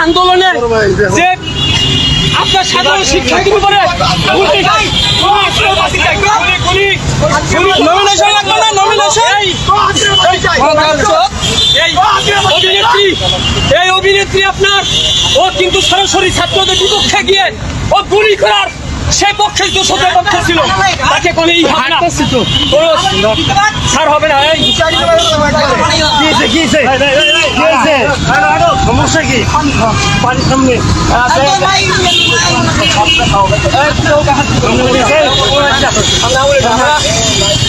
আন্দোলনে যে আপনার সাধারণ শিক্ষার্থীর উপরে এই অভিনেত্রী আপনার ও কিন্তু সরাসরি ছাত্রদের বিপক্ষে গিয়ে ও গুলি করার সে পক্ষে দোষদের পক্ষে ছিল তাকে কোনো ছাড় হবে না। সমস্যা কি সামনে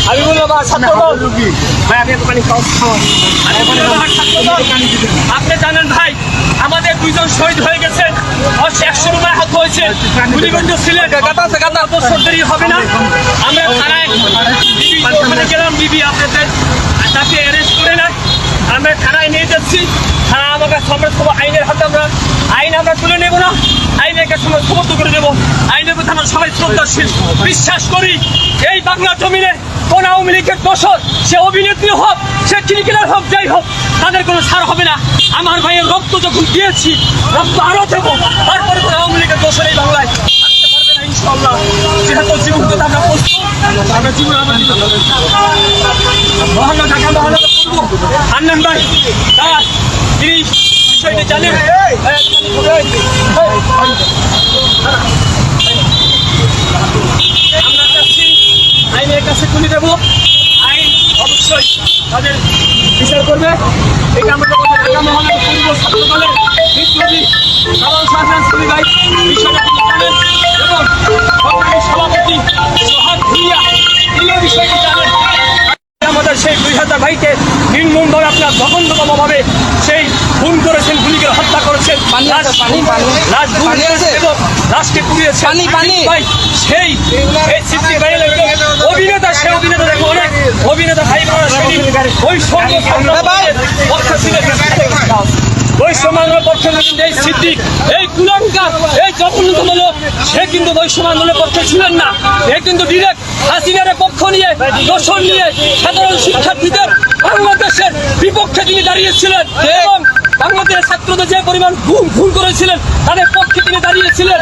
আমি বললাম আপনি জানেন ভাই আমাদের দুইজন শহীদ হয়ে গেছে 100 রুপায় আহত হয়েছে গুলিগঞ্জ সিলেট দেরি হবে না। আমরা থানায় গেলাম বিবি আপনাদের তাকে অ্যারেস্ট করে না আমরা থানায় নিয়ে যাচ্ছি। থানা আমাকে আইনের হাতে আইন আমরা তুলে নেব না, আইনের কাছে আমরা সমর্থ করে দেবো। আইনের প্রতি আমরা সবাই শ্রদ্ধাশীল বিশ্বাস করি। এই বাংলা জমিনে কোন আওয়ামী লীগের দোষর সে অভিনেত্রী হোক সে ক্রিকেটার হোক যাই হোক তাদের কোনো ছাড় হবে না। আমার ভাইয়ের রক্ত যখন দিয়েছি রক্ত আরো দেবো, তারপরে কোনো আওয়ামী লীগের দোষর এই বাংলায় আসতে পারবে না ইনশাআল্লাহ। যেহেতু জীবন তো আমরা প্রস্তুত, আমরা জীবন মহানগর ঢাকা মহানগর করবো। আন্নান ভাই তিনি বিষয়টি জানেন। আমরা চাচ্ছি আইনের কাছে তুলে দেবো, আইন অবশ্যই তাদের বিচার করবে। এটা আমাদের ঢাকা মহানগর পূর্ব ছাত্র দলের বিপ্লবী সাধারণ শাহজাহান ভাই বিষয়টা জানেন এবং সভাপতি সোহাগ ভুইয়া তিনিও বিষয়টি জানেন। আমাদের সেই 2000 ভাইকে নির্মমভাবে আপনার জঘন্যতমভাবে সেই খুন করেছেন, গুলিকে হত্যা করেছেন, লাশকে পুড়িয়েছেন। সেই সিদ্দিক ভাই অভিনেতা, সে অভিনেতা দেখো অনেক অভিনেতা ভাই ওই পক্ষে ছিলেন, বৈষম্য পক্ষে এই সিদ্দিক এই কুলাঙ্কার এই জঘন্যতম লোক সে কিন্তু বৈষম্য আন্দোলনের পক্ষে ছিলেন না। এ কিন্তু ডিরেক্ট হাসিনার পক্ষ নিয়ে দোষণ নিয়ে সাধারণ শিক্ষার্থীদের বাংলাদেশের বিপক্ষে তিনি দাঁড়িয়েছিলেন এবং বাংলাদেশের ছাত্রদের যে পরিমাণ খুন করেছিলেন তাদের পক্ষে তিনি দাঁড়িয়েছিলেন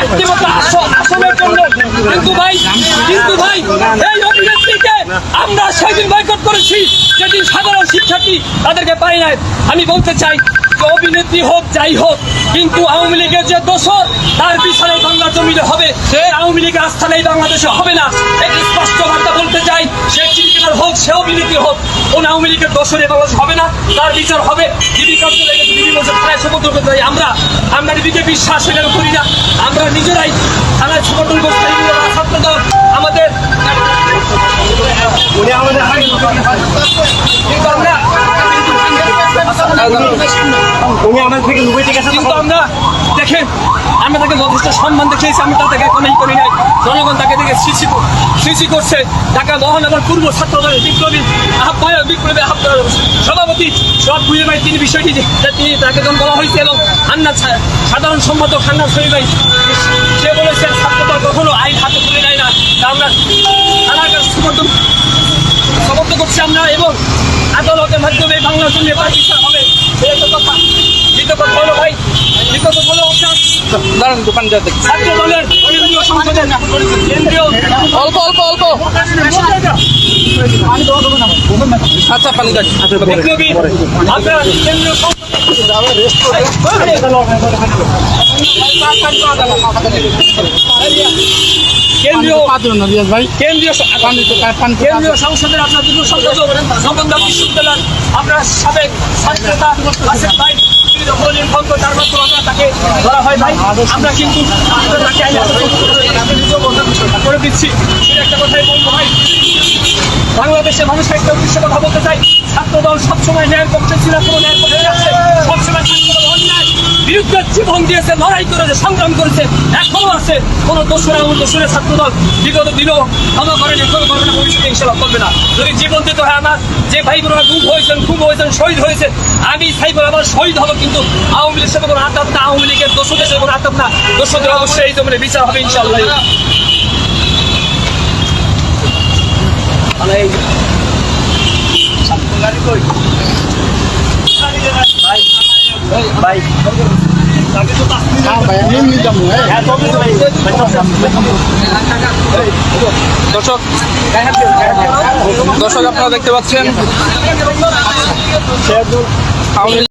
একটিমাত্র আসনের জন্য। কিন্তু ভাই এই অভিনেত্রীকে আমরা সেদিন বয়কট করেছি যেদিন সাধারণ শিক্ষার্থী তাদেরকে পাই নাই। আমি বলতে চাই যে অভিনেত্রী হোক যাই হোক কিন্তু আওয়ামী লীগের যে দোষর তার বিচারে বাংলা জমিনে হবে, সে আওয়ামী লীগের আস্থানে এই বাংলাদেশে হবে না। একটি স্পষ্ট বার্তা বলতে চাই, সে ক্রিকেটার হোক সে অভিনেত্রী হোক কোন আওয়ামী লীগের দোষর এই বাংলাদেশে হবে না, তার বিচার হবে। ডিবি কার্যালয়ে ডিবি বলছে থানায় সমর্থন করতে চাই আমরা ডিবিকে বিশ্বাস করি না, আমরা নিজেরাই থানায় সমর্থন করতে চাই। ছাত্রদল আমাদের কিন্তু আমরা দেখেন আমরা তাকে যথেষ্ট সম্মান দেখিয়েছি, আমি তাকে এখনই করি নাই। জনগণ তাকে দেখে সৃষ্টি করছে। ঢাকা মহানগর পূর্ব ছাত্র দলের বিপ্লবী সভাপতি সব বুঝে ভাই তিনি বিষয়টি তিনি তাকে যখন বলা হয়েছে এবং সাধারণ সম্পাদক হান্নান শরীফ ভাই সে বলেছেন ছাত্রদল কখনো আইন হাতে তুলে নেয় না। আমরা থানার কাছে সমর্থন করছি আমরা এবং আদালতের মাধ্যমে বাংলার জন্য তার বিচার হবে। কথা দ্বিতীয় বলো ভাই, দ্বিতীয় বলো দাঁড়ান দোকান যাতে ছাত্র দলের কেন্দ্রীয় সংসদের কেন্দ্রীয় অল্প আচ্ছা পানি গাড়ি আপনার কেন্দ্রীয় কেন্দ্রীয় সংসদের আপনার দুটো সংসদ জগন্নাথ বিশ্ববিদ্যালয়ের আপনার সাবেক ছাত্রনেতা আসিফ ভাই তাকে ধরা হয় ভাই। আমরা কিন্তু করে দিচ্ছি একটা কথাই বলবো ভাই, বাংলাদেশের মানুষের একটা উদ্দেশ্যে কথা বলতে চাই। ছাত্রদল সবসময় ন্যায়ের পক্ষে ছিল, কোনো ন্যায়ের পক্ষে আছে, সবসময় ছাত্রদল অন্যায় বিরুদ্ধে জীবন দিয়েছে, লড়াই করেছে, সংগ্রাম করেছে, এখনো আছে। কোনো দোষরের ছাত্রদল বিগত দিনও ক্ষমা করেন, এখনো করবে না, ভবিষ্যতে ইনশাআল্লাহ করবে না। যদি জীবন দিতে হয়, আমার যে ভাই বোনেরা খুব হয়েছেন, শহীদ হয়েছে, আমি চাইবো আবার শহীদ হবো, কিন্তু আওয়ামী লীগের সাথে কোনো আতাত না, আওয়ামী লীগের দোষদের সাথে কোনো আতাত না। দোষদের অবশ্যই এই জমিনে বিচার হবে ইনশাআল্লাহ। দর্শক আপনারা দেখতে পাচ্ছেন